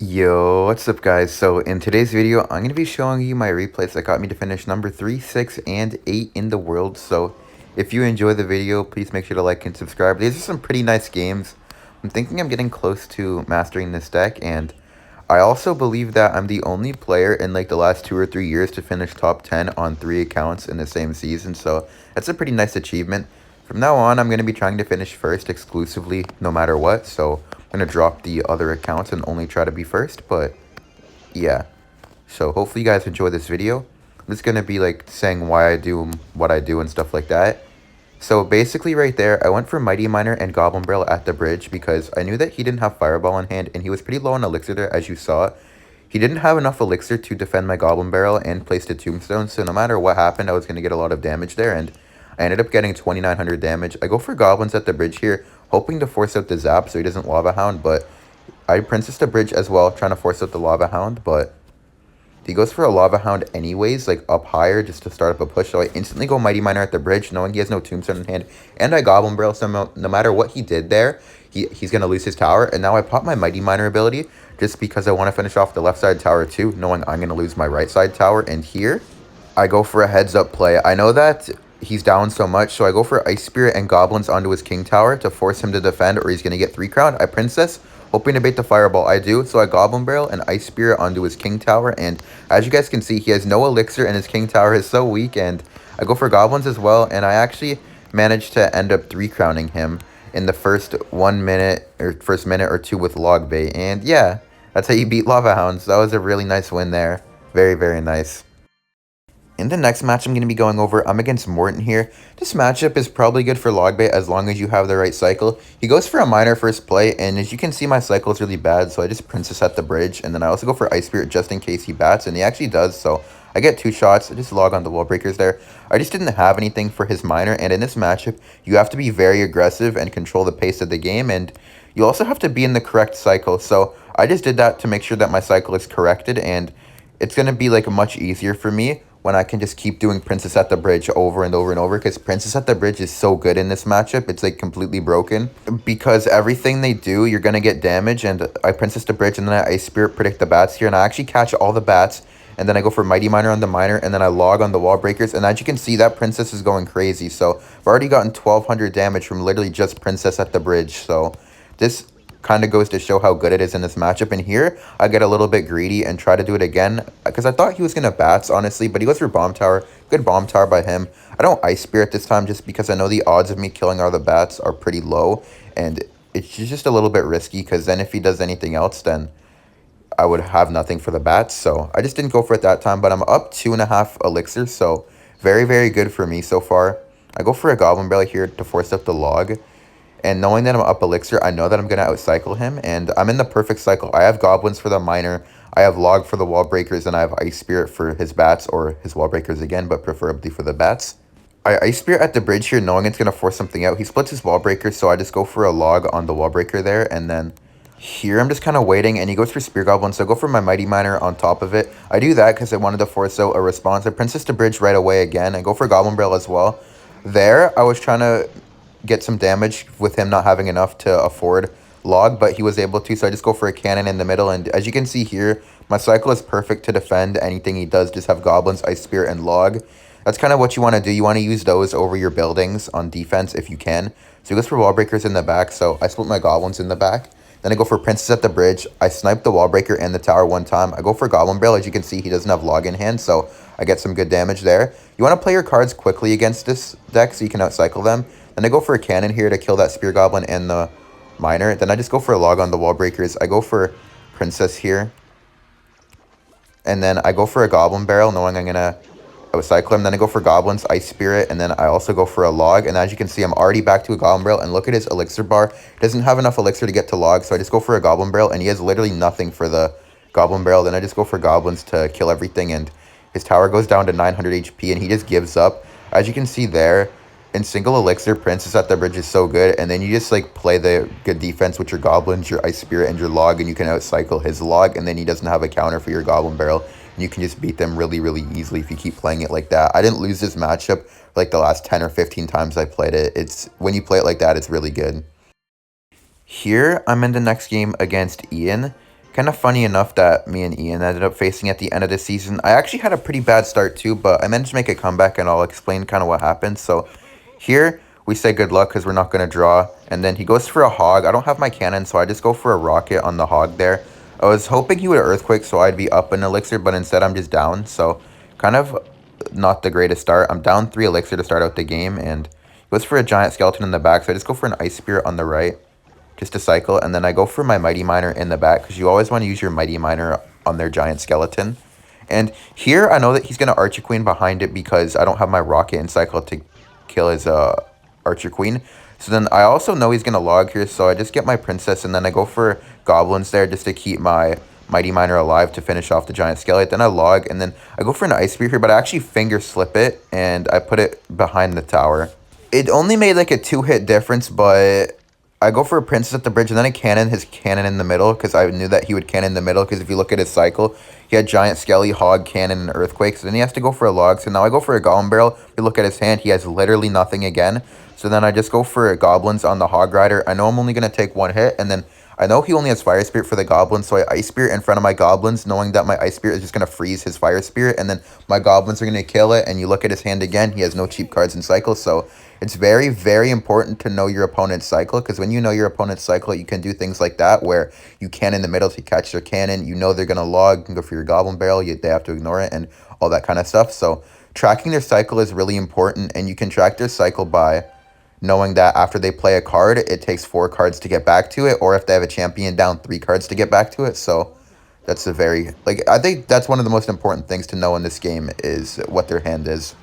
Yo, what's up guys? So in today's video, I'm going to be showing you my replays that got me to finish number 3, 6, and 8 in the world. So if you enjoy the video, please make sure to like and subscribe. These are some pretty nice games. I'm thinking I'm getting close to mastering this deck, and I also believe that I'm the only player in like the last 2 or 3 years to finish top 10 on 3 accounts in the same season. So that's a pretty nice achievement. From now on, I'm going to be trying to finish first exclusively no matter what. So I'm going to drop the other accounts and only try to be first. But yeah, so hopefully you guys enjoy this video. I'm just going to be like saying why I do what I do and stuff like that. So basically right there, I went for Mighty Miner and Goblin Barrel at the bridge because I knew that he didn't have Fireball in hand and he was pretty low on Elixir there, as you saw. He didn't have enough Elixir to defend my Goblin Barrel and placed a Tombstone, so no matter what happened, I was going to get a lot of damage there, and I ended up getting 2,900 damage. I go for Goblins at the bridge here, hoping to force out the Zap so he doesn't Lava Hound, but I Princess the bridge as well, trying to force out the Lava Hound, but he goes for a Lava Hound anyways, like up higher just to start up a push. So I instantly go Mighty Miner at the bridge, knowing he has no Tombstone in hand. And I Goblin Barrel, so no matter what he did there, he's going to lose his tower. And now I pop my Mighty Miner ability just because I want to finish off the left side tower too, knowing I'm going to lose my right side tower. And here, I go for a heads up play. I know that he's down so much, so I go for Ice Spirit and Goblins onto his King Tower to force him to defend, or he's going to get 3 crown. I Princess, hoping to bait the Fireball. I do, so I Goblin Barrel and Ice Spirit onto his King Tower, and as you guys can see, he has no Elixir, and his King Tower is so weak, and I go for Goblins as well, and I actually managed to end up 3 crowning him in the first 1 minute, or first minute or 2 with Log Bait, and yeah, that's how you beat Lava Hounds. That was a really nice win there. Very, very nice. In the next match I'm going to be going over, I'm against Morton here. This matchup is probably good for Logbait as long as you have the right cycle. He goes for a Miner first play, and as you can see, my cycle is really bad, so I just Princess at the bridge, and then I also go for Ice Spirit just in case he bats, and he actually does, so I get 2 shots. I just log on the wall breakers there. I just didn't have anything for his Miner, and in this matchup, you have to be very aggressive and control the pace of the game, and you also have to be in the correct cycle, so I just did that to make sure that my cycle is corrected, and it's going to be like much easier for me when I can just keep doing Princess at the Bridge over and over and over, because Princess at the Bridge is so good in this matchup. It's like completely broken because everything they do, you're going to get damage, and I Princess the Bridge and then I Ice Spirit predict the bats here, and I actually catch all the bats, and then I go for Mighty Miner on the Miner, and then I log on the Wall Breakers, and as you can see, that Princess is going crazy, so I've already gotten 1,200 damage from literally just Princess at the Bridge, so this kind of goes to show how good it is in this matchup. And here, I get a little bit greedy and try to do it again, because I thought he was going to bats, honestly, but he goes for Bomb Tower. Good Bomb Tower by him. I don't Ice Spirit this time just because I know the odds of me killing all the bats are pretty low, and it's just a little bit risky, because then if he does anything else, then I would have nothing for the bats, so I just didn't go for it that time, but I'm up 2.5 elixir, so very, very good for me so far. I go for a Goblin Barrel here to force up the log, and knowing that I'm up Elixir, I know that I'm going to outcycle him, and I'm in the perfect cycle. I have Goblins for the Miner, I have Log for the Wall Breakers, and I have Ice Spirit for his bats, or his Wall Breakers again, but preferably for the bats. I Ice Spirit at the bridge here, knowing it's going to force something out. He splits his Wall Breaker, so I just go for a Log on the Wall Breaker there, and then here I'm just kind of waiting, and he goes for Spear Goblin, so I go for my Mighty Miner on top of it. I do that because I wanted to force out a response. I Princess to bridge right away again, and go for Goblin Barrel as well. There, I was trying to get some damage with him not having enough to afford log, but he was able to, so I just go for a cannon in the middle, and as you can see here, my cycle is perfect to defend anything he does. Just have goblins, Ice Spirit, and log. That's kind of what you want to do. You want to use those over your buildings on defense if you can. So he goes for wall breakers in the back, so I split my goblins in the back. Then I go for Princess at the bridge. I snipe the wall breaker and the tower one time. I go for Goblin Barrel. As you can see, he doesn't have log in hand, so I get some good damage there. You want to play your cards quickly against this deck so you can outcycle them. Then I go for a cannon here to kill that Spear Goblin and the Miner. Then I just go for a log on the wall breakers. I go for Princess here. And then I go for a Goblin Barrel, knowing I'm going to outcycle him. Then I go for Goblins, Ice Spirit, and then I also go for a log. And as you can see, I'm already back to a Goblin Barrel. And look at his elixir bar. He doesn't have enough elixir to get to log, so I just go for a Goblin Barrel. And he has literally nothing for the Goblin Barrel. Then I just go for Goblins to kill everything. And his tower goes down to 900 HP, and he just gives up. As you can see there, in single elixir, Princess at the bridge is so good, and then you just like play the good defense with your goblins, your Ice Spirit, and your log, and you can outcycle his log, and then he doesn't have a counter for your Goblin Barrel, and you can just beat them really, really easily if you keep playing it like that. I didn't lose this matchup like the last 10 or 15 times I played it. It's when you play it like that, it's really good. Here, I'm in the next game against Ian. Kind of funny enough that me and Ian ended up facing at the end of the season. I actually had a pretty bad start too, but I managed to make a comeback, and I'll explain kind of what happened. So here we say good luck because we're not going to draw. And then he goes for a hog. I don't have my cannon, so I just go for a rocket on the hog there. I was hoping he would earthquake so I'd be up an elixir, but instead I'm just down. So kind of not the greatest start. I'm down 3 elixir to start out the game, and he goes for a giant skeleton in the back. So I just go for an ice spirit on the right just to cycle, and then I go for my Mighty Miner in the back because you always want to use your Mighty Miner on their giant skeleton. And here I know that he's going to Archer Queen behind it because I don't have my rocket and cycle to kill his Archer Queen. So then I also know he's going to log here, so I just get my Princess, and then I go for Goblins there just to keep my Mighty Miner alive to finish off the giant skeleton. Then I log, and then I go for an Ice Spear here, but I actually finger slip it, and I put it behind the tower. It only made like a 2-hit difference, but I go for a Princess at the bridge, and then I cannon his cannon in the middle because I knew that he would cannon in the middle because if you look at his cycle, he had Giant Skelly, Hog, Cannon, and Earthquake. So then he has to go for a log. So now I go for a Golem Barrel. If you look at his hand, he has literally nothing again. So then I just go for Goblins on the Hog Rider. I know I'm only going to take 1 hit, and then I know he only has Fire Spirit for the Goblins, so I Ice Spirit in front of my Goblins, knowing that my Ice Spirit is just going to freeze his Fire Spirit, and then my Goblins are going to kill it, and you look at his hand again, he has no cheap cards in cycle, so it's very, very important to know your opponent's cycle, because when you know your opponent's cycle, you can do things like that, where you can in the middle to catch their cannon, you know they're going to log, you can go for your Goblin Barrel, they have to ignore it, and all that kind of stuff, so tracking their cycle is really important, and you can track their cycle by knowing that after they play a card, it takes 4 cards to get back to it, or if they have a champion, down 3 cards to get back to it. So that's a very, I think that's one of the most important things to know in this game is what their hand is.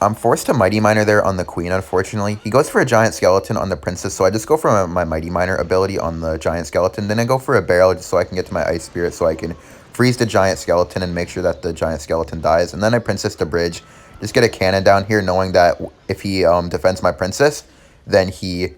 I'm forced to Mighty Miner there on the Queen, unfortunately. He goes for a Giant Skeleton on the Princess, so I just go for my Mighty Miner ability on the Giant Skeleton. Then I go for a Barrel just so I can get to my Ice Spirit so I can freeze the Giant Skeleton and make sure that the Giant Skeleton dies. And then I Princess the bridge. Just get a cannon down here knowing that if he defends my Princess, then he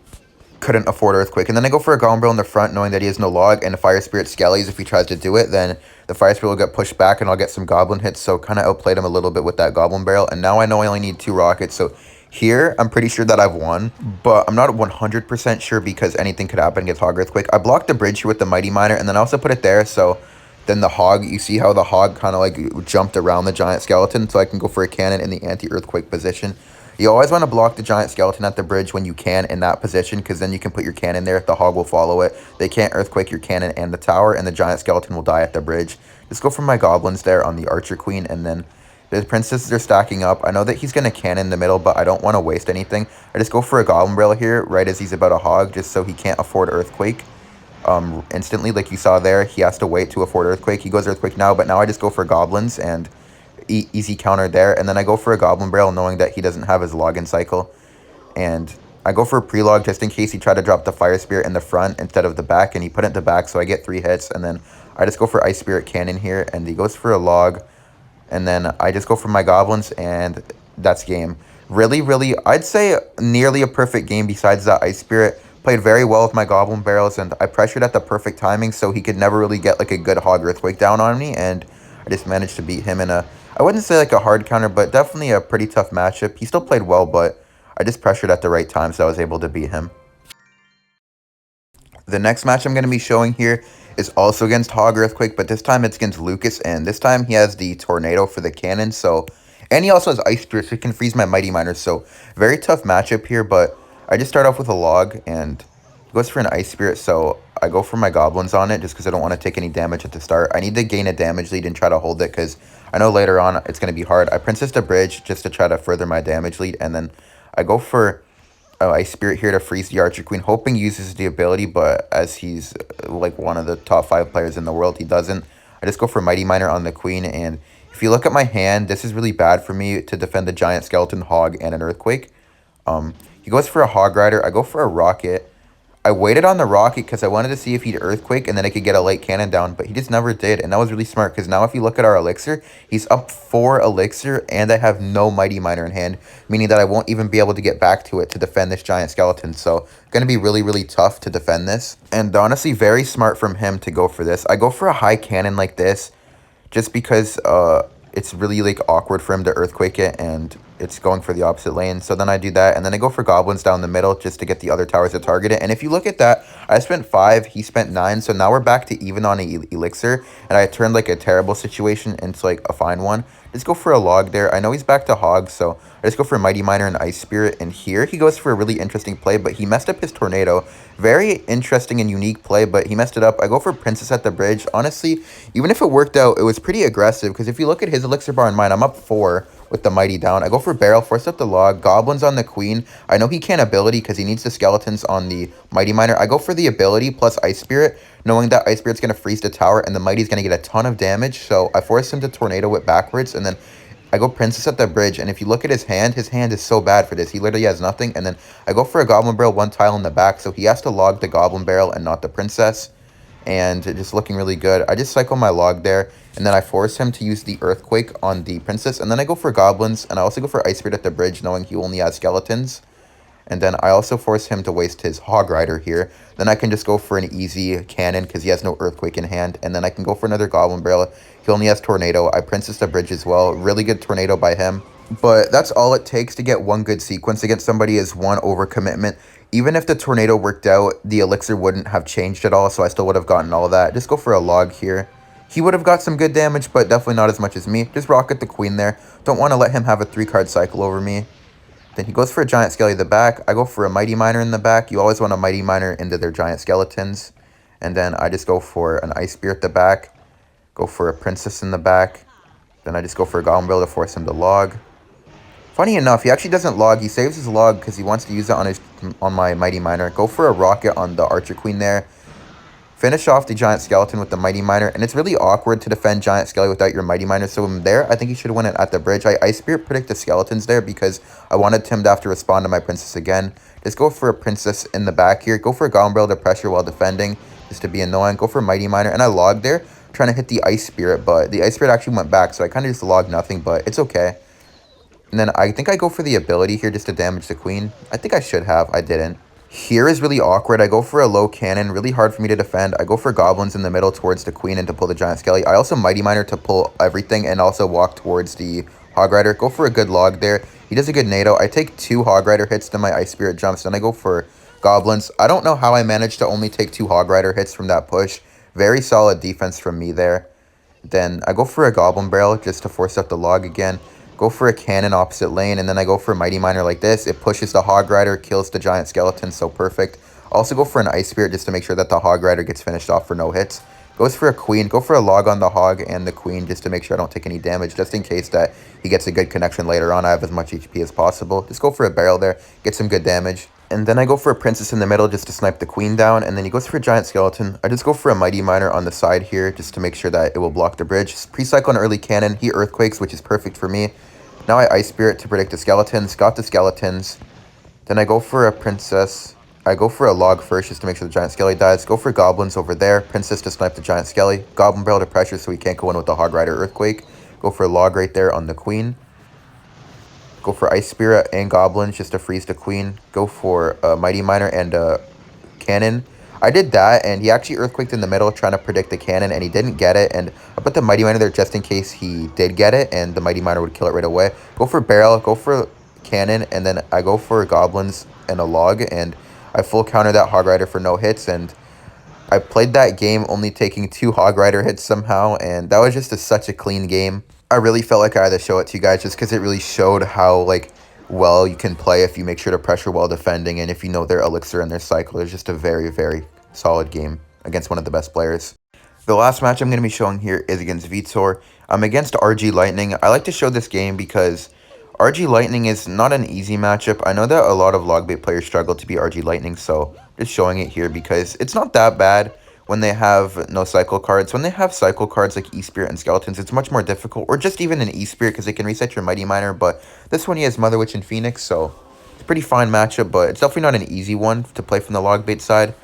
couldn't afford Earthquake. And then I go for a Golem Barrel in the front, knowing that he has no log, and a Fire Spirit Skellies. If he tries to do it, then the Fire Spirit will get pushed back, and I'll get some Goblin hits, so kind of outplayed him a little bit with that Goblin Barrel. And now I know I only need 2 rockets, so here, I'm pretty sure that I've won, but I'm not 100% sure because anything could happen against Hog Earthquake. I blocked the bridge here with the Mighty Miner, and then I also put it there, so then the Hog, you see how the Hog kind of like jumped around the Giant Skeleton, so I can go for a cannon in the anti-Earthquake position. You always want to block the Giant Skeleton at the bridge when you can in that position, because then you can put your cannon there. The Hog will follow it. They can't Earthquake your cannon and the tower, and the Giant Skeleton will die at the bridge. Just go for my Goblins there on the Archer Queen, and then the Princesses are stacking up. I know that he's going to cannon in the middle, but I don't want to waste anything. I just go for a Goblin Barrel here right as he's about to Hog, just so he can't afford Earthquake. Instantly, like you saw there, he has to wait to afford Earthquake. He goes Earthquake now, but now I just go for Goblins, and easy counter there, and then I go for a Goblin Barrel knowing that he doesn't have his login cycle, and I go for a pre-log just in case he tried to drop the Fire Spirit in the front instead of the back, and he put it in the back, so I get 3 hits, and then I just go for Ice Spirit Cannon here, and he goes for a log, and then I just go for my Goblins, and that's game. Really, really, I'd say nearly a perfect game besides that Ice Spirit. Played very well with my Goblin Barrels, and I pressured at the perfect timing, so he could never really get like a good Hog Earthquake down on me, and I just managed to beat him in a, I wouldn't say like a hard counter, but definitely a pretty tough matchup. He still played well, but I just pressured at the right time, so I was able to beat him. The next match I'm going to be showing here is also against Hog Earthquake, but this time it's against Lucas, and this time he has the Tornado for the cannon, so, and he also has Ice Spirit, so he can freeze my Mighty Miner, so very tough matchup here, but I just start off with a log, and he goes for an Ice Spirit, so I go for my Goblins on it, just because I don't want to take any damage at the start. I need to gain a damage lead and try to hold it, because I know later on it's going to be hard. I Princess the bridge just to try to further my damage lead, and then I go for Ice Spirit here to freeze the Archer Queen, hoping he uses the ability, but as he's like one of the top 5 players in the world, he doesn't. I just go for Mighty Miner on the Queen, and if you look at my hand, this is really bad for me to defend the Giant Skeleton, Hog, and an Earthquake. He goes for a Hog Rider. I go for a Rocket. I waited on the Rocket because I wanted to see if he'd Earthquake and then I could get a late cannon down, but he just never did, and that was really smart because now if you look at our Elixir, he's up 4 Elixir, and I have no Mighty Miner in hand, meaning that I won't even be able to get back to it to defend this Giant Skeleton, so going to be really, really tough to defend this, and honestly, very smart from him to go for this. I go for a high cannon like this just because it's really like awkward for him to Earthquake it, and it's going for the opposite lane. So then I do that, and then I go for goblins down the middle just to get the other towers to target it. And if you look at that, I spent 5, he spent 9, so now we're back to even on an elixir, and I turned like a terrible situation into like a fine one. Just go for a log there. I know he's back to hog, so I just go for Mighty Miner and Ice Spirit, and here he goes for a really interesting play, but he messed up his tornado. Very interesting and unique play, but he messed it up. I go for Princess at the bridge. Honestly, even if it worked out, it was pretty aggressive, because if you look at his elixir bar and mine, I'm up 4 with the Mighty down. I go for Barrel, force up the log, Goblins on the Queen. I know he can't ability because he needs the skeletons on the Mighty Miner. I go for the ability plus Ice Spirit, knowing that Ice Spirit's going to freeze the tower and the Mighty's going to get a ton of damage. So I force him to Tornado it backwards, and then I go Princess at the bridge, and if you look at his hand is so bad for this. He literally has nothing, and then I go for a Goblin Barrel 1 tile in the back, so he has to log the Goblin Barrel and not the Princess, and just looking really good. I just cycle my log there, and then I force him to use the Earthquake on the Princess, and then I go for Goblins, and I also go for Ice Spirit at the bridge, knowing he only has Skeletons. And then I also force him to waste his Hog Rider here. Then I can just go for an easy cannon because he has no Earthquake in hand. And then I can go for another Goblin Barrel. He only has Tornado. I Princess the bridge as well. Really good Tornado by him. But that's all it takes to get one good sequence against somebody is one overcommitment. Even if the Tornado worked out, the Elixir wouldn't have changed at all. So I still would have gotten all that. Just go for a log here. He would have got some good damage, but definitely not as much as me. Just rocket the Queen there. Don't want to let him have a 3-card cycle over me. Then he goes for a Giant Skelly in the back. I go for a Mighty Miner in the back. You always want a Mighty Miner into their Giant Skeletons. And then I just go for an Ice Spear at the back. Go for a Princess in the back. Then I just go for a Goblin Barrel to force him to log. Funny enough, he actually doesn't log. He saves his log because he wants to use it on my Mighty Miner. Go for a Rocket on the Archer Queen there. Finish off the Giant Skeleton with the Mighty Miner, and it's really awkward to defend Giant Skelly without your Mighty Miner, so there, I think he should have won it at the bridge. I Ice Spirit predict the Skeletons there because I wanted him to have to respond to my Princess again. Just go for a Princess in the back here. Go for a Goblin Barrel to pressure while defending, just to be annoying. Go for a Mighty Miner, and I logged there, trying to hit the Ice Spirit, but the Ice Spirit actually went back, so I kind of just logged nothing, but it's okay. And then I think I go for the ability here just to damage the Queen. I think I should have. I didn't. Here is really awkward. I go for a low cannon, really hard for me to defend. I go for goblins in the middle towards the Queen and to pull the Giant Skelly. I also Mighty Miner to pull everything and also walk towards the Hog Rider. Go for a good log there. He does a good NATO. I take 2 Hog Rider hits, then my Ice Spirit jumps. Then I go for goblins. I don't know how I managed to only take 2 Hog Rider hits from that push. Very solid defense from me there. Then I go for a Goblin Barrel just to force up the log again. Go for a cannon opposite lane, and then I go for a Mighty Miner like this. It pushes the Hog Rider, kills the Giant Skeleton, so perfect. Also go for an Ice Spirit just to make sure that the Hog Rider gets finished off for no hits. Goes for a Queen. Go for a log on the Hog and the Queen just to make sure I don't take any damage, just in case that he gets a good connection later on. I have as much HP as possible. Just go for a Barrel there, get some good damage. And then I go for a Princess in the middle just to snipe the Queen down, and then he goes for a Giant Skeleton. I just go for a Mighty Miner on the side here just to make sure that it will block the bridge. Pre-cycle an early cannon. He Earthquakes, which is perfect for me. Now I Ice Spirit to predict the Skeletons. Got the Skeletons. Then I go for a Princess. I go for a log first just to make sure the Giant Skelly dies. Go for Goblins over there. Princess to snipe the Giant Skelly. Goblin Barrel to pressure so he can't go in with the Hog Rider Earthquake. Go for a log right there on the Queen. Go for Ice Spirit and Goblins just to freeze the Queen. Go for a Mighty Miner and a Cannon. I did that, and he actually Earthquaked in the middle trying to predict the cannon, and he didn't get it, and I put the Mighty Miner there just in case he did get it, and the Mighty Miner would kill it right away. Go for Barrel, go for Cannon, and then I go for Goblins and a Log, and I full counter that Hog Rider for no hits, and I played that game only taking 2 Hog Rider hits somehow, and that was just such a clean game. I really felt like I had to show it to you guys just because it really showed how, like, well you can play if you make sure to pressure while defending, and if you know their elixir and their cycle. It's just a very, very solid game against one of the best players. The last match I'm going to be showing here is against Vitor. I'm against RG Lightning. I like to show this game because RG Lightning is not an easy matchup. I know that a lot of Logbait players struggle to beat RG Lightning, so just showing it here because it's not that bad when they have no cycle cards. When they have cycle cards like E-Spirit and Skeletons, it's much more difficult, or just even an E-Spirit because they can reset your Mighty Miner, but this one he has Mother Witch and Phoenix, so it's a pretty fine matchup, but it's definitely not an easy one to play from the Logbait side.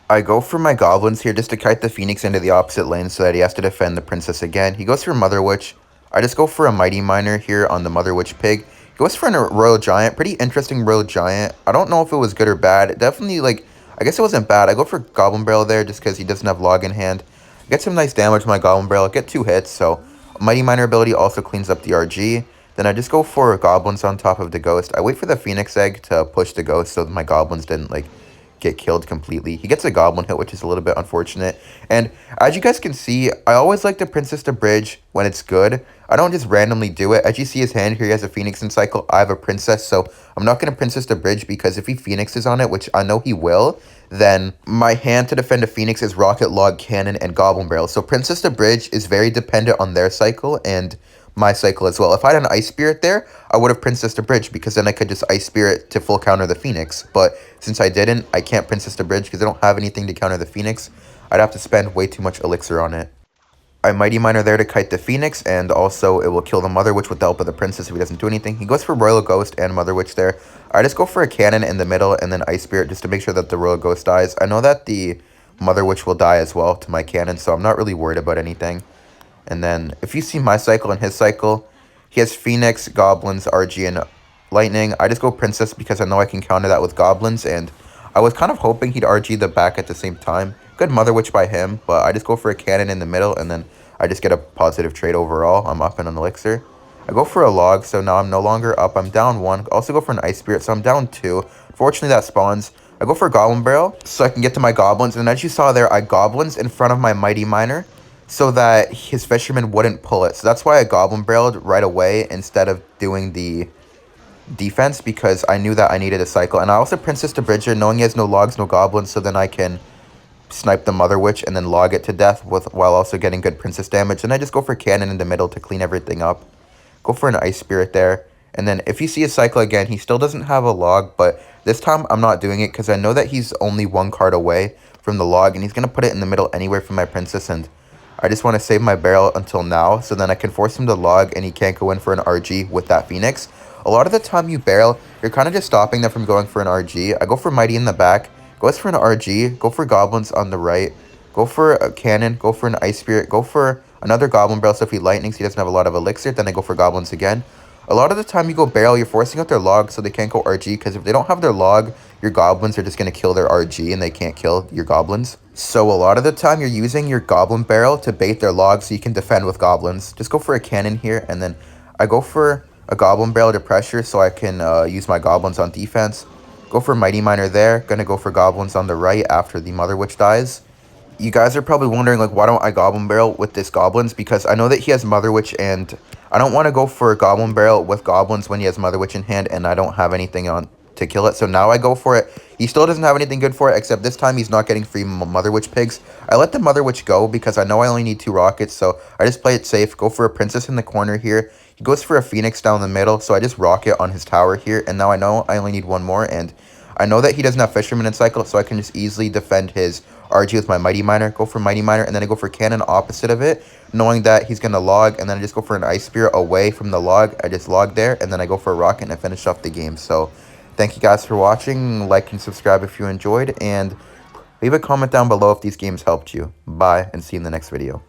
I go for my Goblins here just to kite the Phoenix into the opposite lane so that he has to defend the Princess again. He goes for Mother Witch. I just go for a Mighty Miner here on the Mother Witch Pig. He goes for a Royal Giant. Pretty interesting Royal Giant. I don't know if it was good or bad. Definitely, like, I guess it wasn't bad. I go for Goblin Barrel there just because he doesn't have Log in hand. Get some nice damage with my Goblin Barrel. Get 2 hits, so Mighty Miner ability also cleans up the RG. Then I just go for goblins on top of the ghost. I wait for the phoenix egg to push the ghost so that my goblins didn't like get killed completely. He gets a goblin hit, which is a little bit unfortunate. And as you guys can see, I always like to princess to bridge when it's good. I don't just randomly do it. As you see his hand here, he has a phoenix in cycle. I have a princess, so I'm not going to princess to bridge because if he phoenixes on it, which I know he will, then my hand to defend a phoenix is rocket, log, cannon, and goblin barrel. So princess to bridge is very dependent on their cycle and my cycle as well. If I had an ice spirit there, I would have princess to bridge because then I could just ice spirit to full counter the phoenix. But since I didn't, I can't princess to bridge because I don't have anything to counter the phoenix. I'd have to spend way too much elixir on it. I Mighty Miner there to kite the Phoenix, and also it will kill the Mother Witch with the help of the Princess if he doesn't do anything. He goes for Royal Ghost and Mother Witch there. I just go for a Cannon in the middle and then Ice Spirit just to make sure that the Royal Ghost dies. I know that the Mother Witch will die as well to my Cannon, so I'm not really worried about anything. And then if you see my cycle and his cycle, he has Phoenix, Goblins, RG, and Lightning. I just go Princess because I know I can counter that with Goblins, and I was kind of hoping he'd RG the back at the same time. Good Mother Witch by him, but I just go for a Cannon in the middle, and then I just get a positive trade overall. I'm up in an elixir. I go for a log, so now I'm no longer up. I'm down 1. Also go for an ice spirit, so I'm down 2. Fortunately, that spawns. I go for a goblin barrel, so I can get to my goblins. And as you saw there, I goblins in front of my mighty miner, so that his fisherman wouldn't pull it. So that's why I goblin barreled right away instead of doing the defense, because I knew that I needed a cycle. And I also princess to bridger, knowing he has no logs, no goblins, so then I can snipe the Mother Witch and then log it to death while also getting good princess damage. And I just go for cannon in the middle to clean everything up. Go for an ice spirit there. And then if you see a cycle again, he still doesn't have a log, but this time I'm not doing it because I know that he's only 1 card away from the log, and he's going to put it in the middle anywhere from my princess, and I just want to save my barrel until now, so then I can force him to log and he can't go in for an RG with that Phoenix. A lot of the time you barrel, you're kind of just stopping them from going for an RG. I go for Mighty in the back, goes for an RG, go for Goblins on the right, go for a Cannon, go for an Ice Spirit, go for another Goblin Barrel, so if he lightnings, he doesn't have a lot of elixir, then I go for Goblins again. A lot of the time you go barrel, you're forcing out their log so they can't go RG, because if they don't have their log, your goblins are just going to kill their RG and they can't kill your goblins. So a lot of the time you're using your goblin barrel to bait their log so you can defend with goblins. Just go for a cannon here, and then I go for a goblin barrel to pressure so I can use my goblins on defense. Go for Mighty Miner there. Gonna go for goblins on the right after the Mother Witch dies. You guys are probably wondering, like, why don't I goblin barrel with this goblins? Because I know that he has Mother Witch, and I don't want to go for a goblin barrel with goblins when he has Mother Witch in hand and I don't have anything on to kill it. So now I go for it. He still doesn't have anything good for it, except this time he's not getting free Mother Witch pigs. I let the Mother Witch go because I know I only need 2 rockets, so I just play it safe. Go for a princess in the corner here. He goes for a phoenix down the middle, so I just rocket on his tower here, and now I know I only need 1 more, and I know that he doesn't have fisherman in cycle, so I can just easily defend his RG with my Mighty Miner. Go for Mighty Miner, and then I go for Cannon opposite of it, knowing that he's going to log, and then I just go for an Ice Spear away from the log. I just log there, and then I go for a Rocket, and I finish off the game. So thank you guys for watching. Like and subscribe if you enjoyed, and leave a comment down below if these games helped you. Bye, and see you in the next video.